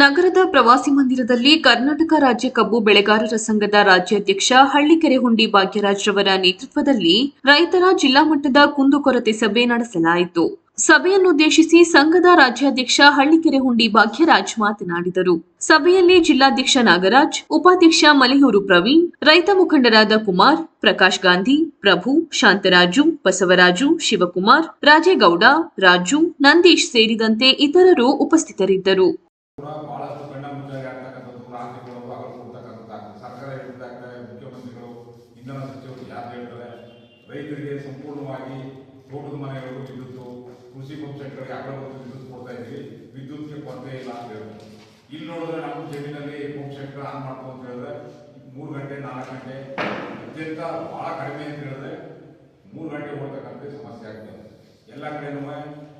ನಗರದ ಪ್ರವಾಸಿ ಮಂದಿರದಲ್ಲಿ ಕರ್ನಾಟಕ ರಾಜ್ಯ ಕಬ್ಬು ಬೆಳೆಗಾರರ ಸಂಘದ ರಾಜ್ಯಾಧ್ಯಕ್ಷ ಹಳ್ಳಿಕೆರೆ ಹುಂಡಿ ಭಾಗ್ಯರಾಜ್ ರವರ ನೇತೃತ್ವದಲ್ಲಿ ರೈತರ ಜಿಲ್ಲಾ ಮಟ್ಟದ ಕುಂದುಕೊರತೆ ಸಭೆ ನಡೆಸಲಾಯಿತು. ಸಭೆಯನ್ನುದ್ದೇಶಿಸಿ ಸಂಘದ ರಾಜ್ಯಾಧ್ಯಕ್ಷ ಹಳ್ಳಿಕೆರೆ ಹುಂಡಿ ಭಾಗ್ಯರಾಜ್ ಮಾತನಾಡಿದರು. ಸಭೆಯಲ್ಲಿ ಜಿಲ್ಲಾಧ್ಯಕ್ಷ ನಾಗರಾಜ್, ಉಪಾಧ್ಯಕ್ಷ ಮಲೆಯೂರು ಪ್ರವೀಣ್, ರೈತ ಮುಖಂಡರಾದ ಕುಮಾರ್, ಪ್ರಕಾಶ್ ಗಾಂಧಿ, ಪ್ರಭು, ಶಾಂತರಾಜು, ಬಸವರಾಜು, ಶಿವಕುಮಾರ್, ರಾಜೇಗೌಡ, ರಾಜು, ನಂದೀಶ್ ಸೇರಿದಂತೆ ಇತರರು ಉಪಸ್ಥಿತರಿದ್ದರು. ಬಹಳಷ್ಟು ಗಂಡ ಮುಂಚಾಗಿ ಆಗ್ತಕ್ಕಂಥದ್ದು ರಾಜ್ಯಗಳು ಭಾಗಗಳು ಕೊಡ್ತಕ್ಕಂಥದ್ದಾಗ್ತದೆ. ಸರ್ಕಾರ ಹೇಳ್ತಾರೆ, ಮುಖ್ಯಮಂತ್ರಿಗಳು, ಇಂಧನ ಸಚಿವರು ಯಾರು ಹೇಳ್ತಾರೆ, ರೈತರಿಗೆ ಸಂಪೂರ್ಣವಾಗಿ ತೋಟದ ಮನೆಗಳು ವಿದ್ಯುತ್, ಕೃಷಿ ಪಂಪ್ ಸೆಟ್ಗಳಿಗೆ ಅಗಲವತ್ತು ವಿದ್ಯುತ್ ಕೊಡ್ತಾ ಇದ್ವಿ, ವಿದ್ಯುತ್ಗೆ ಕೊರತೆ ಇಲ್ಲ ಅಂತ ಹೇಳಿದ್ರು. ಇಲ್ಲಿ ನೋಡಿದ್ರೆ ನಮ್ಮ ಜಮೀನಲ್ಲಿ ಪಂಪ್ ಸೆಟ್ ಆನ್ ಮಾಡ್ತು ಅಂತ ಹೇಳಿದ್ರೆ 3 ಗಂಟೆ 4 ಗಂಟೆ ಅತ್ಯಂತ ಬಹಳ ಕಡಿಮೆ ಅಂತ ಹೇಳಿದ್ರೆ 3 ಗಂಟೆ ಓಡ್ತಕ್ಕಂಥ ಸಮಸ್ಯೆ ಆಗ್ತದೆ. ಎಲ್ಲ ಕಡೆನೂ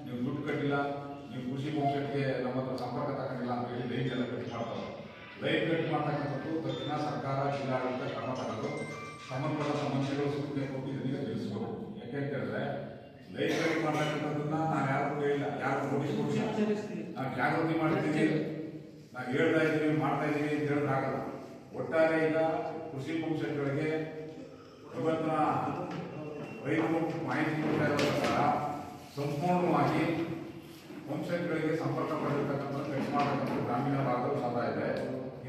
ನೀವು ದುಡ್ಡು ಕಟ್ಟಿಲ್ಲ, ನೀವು ಕೃಷಿ ಪಂಪ್ ಸೆಟ್ಗೆ ನಮ್ಮ ಹತ್ರ ಸಂಪರ್ಕ ತಗೊಂಡಿಲ್ಲ ಅಂತ ಹೇಳಿ ಲೈನ್ ಎಲ್ಲ ಕಟ್ ಮಾಡ್ತಾರೆ. ಲೈನ್ ಕಟ್ ಮಾಡ್ತಕ್ಕಂಥದ್ದು ತಕ್ಷಣ ಸರ್ಕಾರ, ಜಿಲ್ಲಾಡಳಿತ ಕ್ರಮ ತಗೊಂಡು ಸಂಬಂಧಪಟ್ಟ ಸಮಸ್ಯೆಗಳು ಸೂಚನೆ ಕೊಟ್ಟು ಇದನ್ನ ತಿಳಿಸ್ಬೇಕು. ಯಾಕೆ ಅಂತ ಹೇಳಿದ್ರೆ ಲೈನ್ ಕಟ್ ಮಾಡ್ತಕ್ಕಂಥದ್ದನ್ನ ನಾನು ಯಾರಿಗೂ ಹೇಳಿಲ್ಲ, ಯಾರು ನೋಟಿಸ್ ಕೊಟ್ಟಿಲ್ಲ, ನಾನು ಜಾಗೃತಿ ಮಾಡಿದ್ದೀನಿ, ನಾನು ಹೇಳ್ತಾ ಇದ್ದೀನಿ, ಮಾಡ್ತಾ ಇದ್ದೀನಿ ಅಂತ ಹೇಳೋದಾಗಲ್ಲ. ಒಟ್ಟಾರೆ ಈಗ ಕೃಷಿ ಪಂಪ್ ಸೆಟ್ಗಳಿಗೆ ಇವತ್ತಿನ ರೈತರು ಮಾಹಿತಿ ಕೊಡ್ತಾ ಇರೋ ಪ್ರಕಾರ ಸಂಪೂರ್ಣವಾಗಿ ಪಂಪ್ ಸೆಟ್ಗಳಿಗೆ ಸಂಪರ್ಕ ಪಡೆದಿರ್ತಕ್ಕಂಥ ಕಟ್ ಮಾಡತಕ್ಕಂಥ ಗ್ರಾಮೀಣ ಭಾಗಗಳು ಸಾಧ್ಯ ಇದೆ.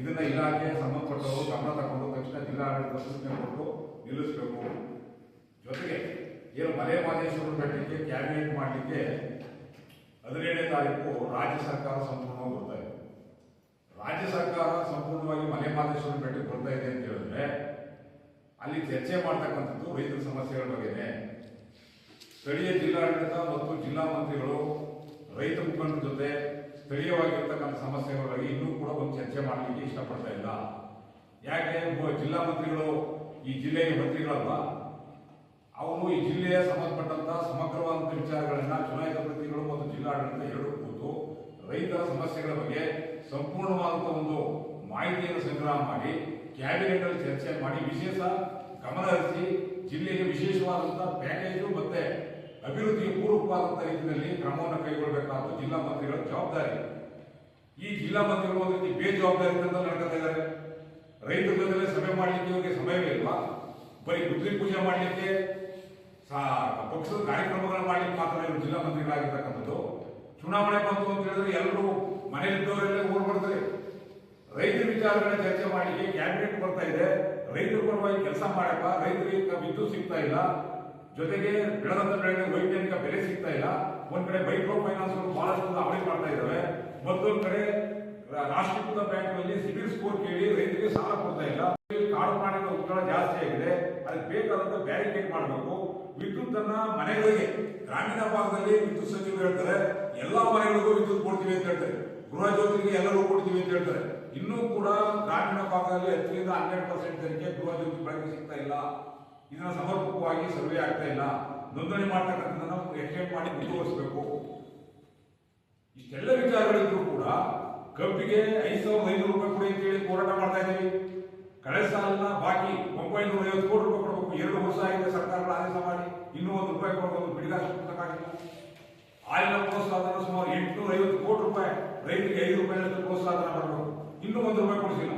ಇದನ್ನ ಇಲಾಖೆ ಸಂಬಂಧಪಟ್ಟವರು ಗಮನ ತಗೊಂಡು ತಕ್ಷಣ ಜಿಲ್ಲಾಡಳಿತ ಸೂಚನೆ ಕೊಟ್ಟು ನಿಲ್ಲಿಸಬೇಕು. ಜೊತೆಗೆ ಏನು ಮಲೆ ಮಹದೇಶ್ವರ ಬೆಟ್ಟಕ್ಕೆ ಕ್ಯಾಬಿನೆಟ್ ಮಾಡಲಿಕ್ಕೆ 17ನೇ ತಾರೀಕು ರಾಜ್ಯ ಸರ್ಕಾರ ಸಂಪೂರ್ಣವಾಗಿ ಬರ್ತಾ ಇದೆ. ರಾಜ್ಯ ಸರ್ಕಾರ ಸಂಪೂರ್ಣವಾಗಿ ಮಲೆ ಮಹದೇಶ್ವರ ಬೆಟ್ಟಕ್ಕೆ ಬರ್ತಾ ಇದೆ ಅಂತ ಹೇಳಿದ್ರೆ ಅಲ್ಲಿ ಚರ್ಚೆ ಮಾಡ್ತಕ್ಕಂಥದ್ದು ರೈತರ ಸಮಸ್ಯೆಗಳ ಬಗ್ಗೆನೆ. ಸ್ಥಳೀಯ ಜಿಲ್ಲಾಡಳಿತ ಮತ್ತು ಜಿಲ್ಲಾ ಮಂತ್ರಿಗಳು ರೈತ ಮುಖಂಡರ ಜೊತೆ ಸ್ಥಳೀಯವಾಗಿರ್ತಕ್ಕಂಥ ಸಮಸ್ಯೆಗಳ ಬಗ್ಗೆ ಇನ್ನೂ ಕೂಡ ಒಂದು ಚರ್ಚೆ ಮಾಡಲಿಕ್ಕೆ ಇಷ್ಟಪಡ್ತಾ ಇಲ್ಲ. ಯಾಕೆ ಜಿಲ್ಲಾ ಮಂತ್ರಿಗಳು ಈ ಜಿಲ್ಲೆಯ ಮಂತ್ರಿಗಳಲ್ಲ, ಅವರು ಈ ಜಿಲ್ಲೆಯ ಸಂಬಂಧಪಟ್ಟಂತ ಸಮಗ್ರವಾದಂಥ ವಿಚಾರಗಳನ್ನ ಚುನಾಯಿತ ಪ್ರತಿನಿಧಿಗಳು ಮತ್ತು ಜಿಲ್ಲಾಡಳಿತ ಎರಡೂ ಕೂತು ರೈತರ ಸಮಸ್ಯೆಗಳ ಬಗ್ಗೆ ಸಂಪೂರ್ಣವಾದಂಥ ಒಂದು ಮಾಹಿತಿಯನ್ನು ಸಂಗ್ರಹ ಮಾಡಿ ಕ್ಯಾಬಿನೆಟ್ ಅಲ್ಲಿ ಚರ್ಚೆ ಮಾಡಿ ವಿಶೇಷ ಗಮನ ಹರಿಸಿ ಜಿಲ್ಲೆಗೆ ವಿಶೇಷವಾದಂತಹ ಪ್ಯಾಕೇಜು ಮತ್ತೆ ಅಭಿವೃದ್ಧಿಗೆ ಪೂರಕವಾದಂಥ ರೀತಿಯಲ್ಲಿ ಕ್ರಮವನ್ನು ಕೈಗೊಳ್ಳಬೇಕಾದ ಜಿಲ್ಲಾ ಮಂತ್ರಿಗಳ ಜವಾಬ್ದಾರಿ. ಈ ಜಿಲ್ಲಾ ಮಂತ್ರಿಗಳು ಒಂದು ರೀತಿ ಬೇಜವಾಬ್ದಾರಿಯಿಂದ ನಡ್ಕೊತಾ ಇದ್ದಾರೆ. ರೈತರ ಜೊತೆ ಸಭೆ ಮಾಡಲಿಕ್ಕೆ ಇವರಿಗೆ ಸಮಯವೇ ಇಲ್ವಾ? ಬರೀ ಗುದ್ಲಿ ಪೂಜೆ ಮಾಡಲಿಕ್ಕೆ, ಪಕ್ಷದ ಕಾರ್ಯಕ್ರಮಗಳನ್ನು ಮಾಡಲಿಕ್ಕೆ ಮಾತ್ರ ಇವರು ಜಿಲ್ಲಾ ಮಂತ್ರಿಗಳಾಗಿರ್ತಕ್ಕಂಥದ್ದು. ಚುನಾವಣೆ ಬಂತು ಅಂತ ಹೇಳಿದ್ರೆ ಎಲ್ಲರೂ ಮನೆಯಲ್ಲಿದ್ದವರೆಲ್ಲ ಓಡ್ ಬರ್ತಾರೆ. ರೈತರ ವಿಚಾರಗಳನ್ನ ಚರ್ಚೆ ಮಾಡಲಿಕ್ಕೆ ಕ್ಯಾಬಿನೆಟ್ ಬರ್ತಾ ಇದೆ. ರೈತರ ಪರವಾಗಿ ಕೆಲಸ ಮಾಡಪ್ಪ, ರೈತರಿಗೆ ವಿದ್ಯುತ್ ಸಿಗ್ತಾ ಇಲ್ಲ, ಜೊತೆಗೆ ಬೆಳೆದಂತ ಬೆಳೆಗೆ ವೈಜ್ಞಾನಿಕ ಬೆಲೆ ಸಿಗ್ತಾ ಇಲ್ಲ. ಒಂದ್ ಕಡೆ ಮೈಕ್ರೋ ಫೈನಾನ್ಸ್ ಬಹಳಷ್ಟು ಅವಳಿ ಮಾಡ್ತಾ ಇದ್ದಾವೆ, ಮತ್ತೊಂದ್ ಕಡೆ ರಾಷ್ಟ್ರೀಕೃತ ಬ್ಯಾಂಕ್ಗಳಲ್ಲಿ ಸಿಬಿಲ್ ಸ್ಕೋರ್ ಕೇಳಿ ರೈತರಿಗೆ ಸಾಲ ಕೊಡ್ತಾ ಇಲ್ಲ. ಕಾಡು ಪ್ರಾಣಿಗಳ ಉತ್ತರ ಜಾಸ್ತಿ ಆಗಿದೆ, ಅದಕ್ಕೆ ಬೇಕಾದಂತ ಬ್ಯಾರಿಕೇಡ್ ಮಾಡಬೇಕು. ವಿದ್ಯುತ್ ಅನ್ನ ಮನೆಗಳಿಗೆ, ಗ್ರಾಮೀಣ ಭಾಗದಲ್ಲಿ ವಿದ್ಯುತ್ ಸಚಿವರು ಹೇಳ್ತಾರೆ ಎಲ್ಲಾ ಮನೆಗಳಿಗೂ ವಿದ್ಯುತ್ ಕೊಡ್ತೀವಿ ಅಂತ ಹೇಳ್ತಾರೆ, ಗೃಹ ಜ್ಯೋತಿಗೆ ಎಲ್ಲರೂ ಕೊಡ್ತೀವಿ ಅಂತ ಹೇಳ್ತಾರೆ. ಇನ್ನೂ ಕೂಡ ಗ್ರಾಮೀಣ ಭಾಗದಲ್ಲಿ 10ರಿಂದ 12% ಜನಕ್ಕೆ ಗೃಹ ಜ್ಯೋತಿ ಬಳಕೆ ಸಿಗ್ತಾ ಇಲ್ಲ. ಇದನ್ನ ಸಮರ್ಪಕವಾಗಿ ಸರ್ವೆ ಆಗ್ತಾ ಇಲ್ಲ. ನೋಂದಣಿ ಮಾಡ್ತಕ್ಕಂಥದ್ದನ್ನ ಎಕ್ಸ್ಟೆಂಡ್ ಮಾಡಿ ಮುಂದುವರಿಸಬೇಕು. ಇಷ್ಟೆಲ್ಲ ವಿಚಾರಗಳಿದ್ರು ಕೂಡ ಕಬ್ಬಿಗೆ 5,500 ರೂಪಾಯಿ ಕೊಡಿ ಅಂತ ಹೇಳಿ ಹೋರಾಟ ಮಾಡ್ತಾ ಇದ್ದೀವಿ. ಕಳೆದ ಸಾಲಿನ ಬಾಕಿ 950 ಕೋಟಿ ರೂಪಾಯಿ ಕೊಡಬೇಕು. 2 ವರ್ಷ ಆಗಿದೆ ಸರ್ಕಾರಗಳ ಆದೇಶ ಮಾಡಿ, ಇನ್ನೂ 1 ರೂಪಾಯಿ ಕೊಡಬಹುದು, ಬಿಡಿಗಾಸು ಕೊಡಕ್ಕಾಗಿಲ್ಲ. ಆಯಿಲ್ ಪ್ರೋತ್ಸಾಹನ ಸುಮಾರು 850 ಕೋಟಿ ರೂಪಾಯಿ, ರೈತರಿಗೆ 5 ರೂಪಾಯಿನಷ್ಟು ಪ್ರೋತ್ಸಾಹನ ಮಾಡಬೇಕು, ಇನ್ನೂ 1 ರೂಪಾಯಿ ಕೊಡಿಸಿಲ್ಲ.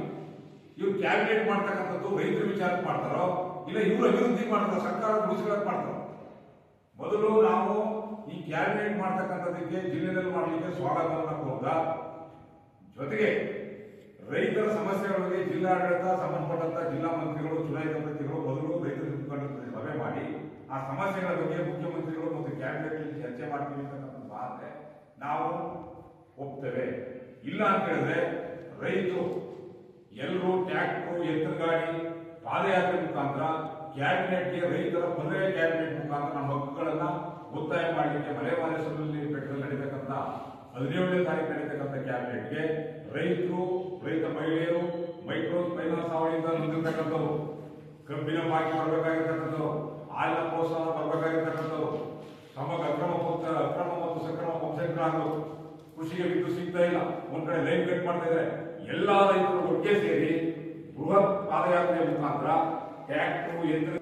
ಇವ್ರು ಕ್ಯಾಬಿನೆಟ್ ಮಾಡ್ತಕ್ಕಂಥದ್ದು ರೈತರ ವಿಚಾರಕ್ಕೆ ಮಾಡ್ತಾರೋ ಇಲ್ಲ ಇವರು ಅಭಿವೃದ್ಧಿ ಮಾಡ್ತಾರೋ, ಸರ್ಕಾರ ಉಳಿಸ್ಕೊಳ್ಳಕ್ಕೆ ಮಾಡ್ತಾರೋ? ಮೊದಲು ನಾವು ಈ ಕ್ಯಾಬಿನೆಟ್ ಮಾಡ್ತಕ್ಕಂಥದಕ್ಕೆ ಜಿಲ್ಲೆಯಲ್ಲಿ ಮಾಡಲಿಕ್ಕೆ ಸ್ವಾಗತವನ್ನು ಕೋರ್ದ. ಜೊತೆಗೆ ರೈತರ ಸಮಸ್ಯೆಗಳ ಬಗ್ಗೆ ಜಿಲ್ಲಾಡಳಿತ, ಸಂಬಂಧಪಟ್ಟಂತ ಜಿಲ್ಲಾ ಮಂತ್ರಿಗಳು, ಚುನಾಯಿತ ಪ್ರತಿನಿಧಿಗಳು ಮೊದಲು ರೈತರ ಮುಖಂಡರ ಸಭೆ ಮಾಡಿ ಆ ಸಮಸ್ಯೆಗಳ ಬಗ್ಗೆ ಮುಖ್ಯಮಂತ್ರಿಗಳು ಮತ್ತು ಕ್ಯಾಬಿನೆಟ್ ಚರ್ಚೆ ಮಾಡ್ತೀವಿ ಅಂತಕ್ಕಂಥದ್ದು ಆದ್ರೆ ನಾವು ಒಪ್ತೇವೆ. ಇಲ್ಲ ಅಂತ ಹೇಳಿದ್ರೆ ರೈತರು ಎಲ್ಲರೂ ಟ್ರ್ಯಾಕ್ಟರ್, ಎತ್ತಿನ ಗಾಡಿ, ಪಾದಯಾತ್ರೆ ಮುಖಾಂತರ ಕ್ಯಾಬಿನೆಟ್ಗೆ, ರೈತರ ಪರ್ಯಾಯ ಕ್ಯಾಬಿನೆಟ್ ಮುಖಾಂತರ ನಮ್ಮ ಹಕ್ಕುಗಳನ್ನ ಒತ್ತಾಯ ಮಾಡಲಿಕ್ಕೆ ಮಲೆ ಮಹದೇಶ್ವರದಲ್ಲಿ ಬೆಟ್ಟದಲ್ಲಿ ನಡೀತಕ್ಕಂಥ 17ನೇ ತಾರೀಕು ನಡೀತಕ್ಕಂಥ ಕ್ಯಾಬಿನೆಟ್ಗೆ ರೈತರು, ರೈತ ಮಹಿಳೆಯರು, ಮೈಕ್ರೋ ಫೈನಾನ್ಸ್ ಅವಳಿಂದ ಹೊಂದಿರತಕ್ಕಂಥವ್ರು, ಕಬ್ಬಿನ ಬಾಕಿ ಬರಬೇಕಾಗಿರ್ತಕ್ಕಂಥವ್ರು, ಹಾಲಿನ ಪ್ರೋತ್ಸಾಹ ಬರಬೇಕಾಗಿರ್ತಕ್ಕಂಥವ್ರು, ಅಕ್ರಮ ಮತ್ತು ಸಕ್ರಮ ಪಂಪ್ಸೆಟ್ಗಳಾಗಲು ಕೃಷಿಗೆ ವಿದ್ಯುತ್ ಸಿಗ್ತಾ ಇಲ್ಲ, ಒಂದ್ ಕಡೆ ಲೈನ್ ಕಟ್ ಮಾಡ್ತಾ ಇದ್ದಾರೆ. ಎಲ್ಲಾ ರೈತರು ಒಟ್ಟಿಗೆ ಸೇರಿ ಬೃಹತ್ ಪಾದಯಾತ್ರೆ ಮುಖಾಂತರ ಟ್ರ್ಯಾಕ್ಟರ್, ಯಂತ್ರ,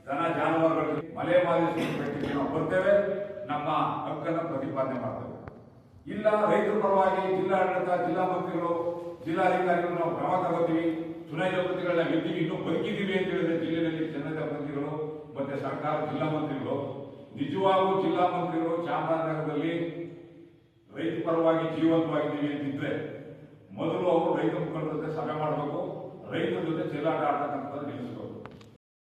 ದನ ಜಾನುವಾರುಗಳಿಗೆ ಮಲೆ ಮಹದೇಶ್ವರ ಬೆಟ್ಟಕ್ಕೆ ನಾವು ಬರ್ತೇವೆ, ನಮ್ಮ ಹಕ್ಕನ್ನು ಪ್ರತಿಪಾದನೆ ಮಾಡ್ತೇವೆ. ಇಲ್ಲ ರೈತರ ಪರವಾಗಿ ಜಿಲ್ಲಾಡಳಿತ, ಜಿಲ್ಲಾ ಮಂತ್ರಿಗಳು, ಜಿಲ್ಲಾಧಿಕಾರಿಗಳು ನಾವು ಕ್ರಮ ತಗೋತೀವಿ, ಚುನಾಯಿತ ಪ್ರತಿಗಳನ್ನ ಗೆದ್ದೀವಿ, ಇನ್ನೂ ಬದುಕಿದ್ದೀವಿ ಅಂತ ಹೇಳಿದ್ರೆ ಜಿಲ್ಲೆಯಲ್ಲಿ ಚುನಾಯಿತ ಪ್ರತಿಗಳು ಮತ್ತೆ ಸರ್ಕಾರ, ಜಿಲ್ಲಾ ಮಂತ್ರಿಗಳು ನಿಜವಾಗೂ ಜಿಲ್ಲಾ ಮಂತ್ರಿಗಳು ಚಾಮರಾಜನಗರದಲ್ಲಿ ರೈತ ಪರವಾಗಿ ಜೀವಂತವಾಗಿದ್ದೀವಿ ಅಂತಿದ್ರೆ ಮೊದಲು ಅವರು ರೈತ ಮುಖಂಡರ ಜೊತೆ ಸಭೆ ಮಾಡಬೇಕು, ರೈತರ ಜೊತೆ ಚೆಲ್ಲಾಟ ಆಡ್ತಕ್ಕಂಥದ್ದು ನಿಲ್ಲಿಸಬೇಕು.